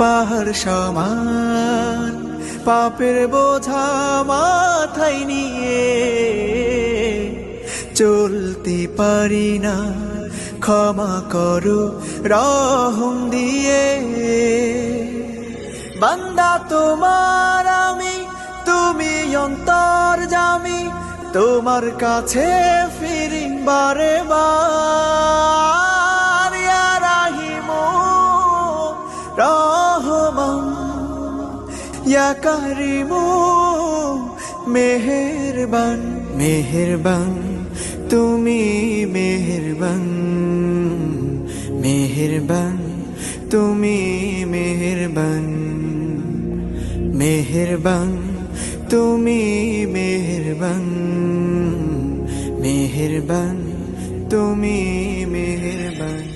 পাহাড় সমান পাপের বোঝা মাথায় নিয়ে চলতে পারি না, ক্ষমা করো রহম দিয়ে। বান্দা তোমার আমি, তুমি অন্তর্যামী, তোমার কাছে ফিরি বারে বার। ইয়া রাহিমু রহমান, ইয়া কারিমু মেহেরবান, মেহেরবান তুমি মেহেরবান, মেহেরবান তুমি মেহেরবান, মেহেরবান তুমি মেহেরবান, মেহেরবান তুমি মেহেরবান।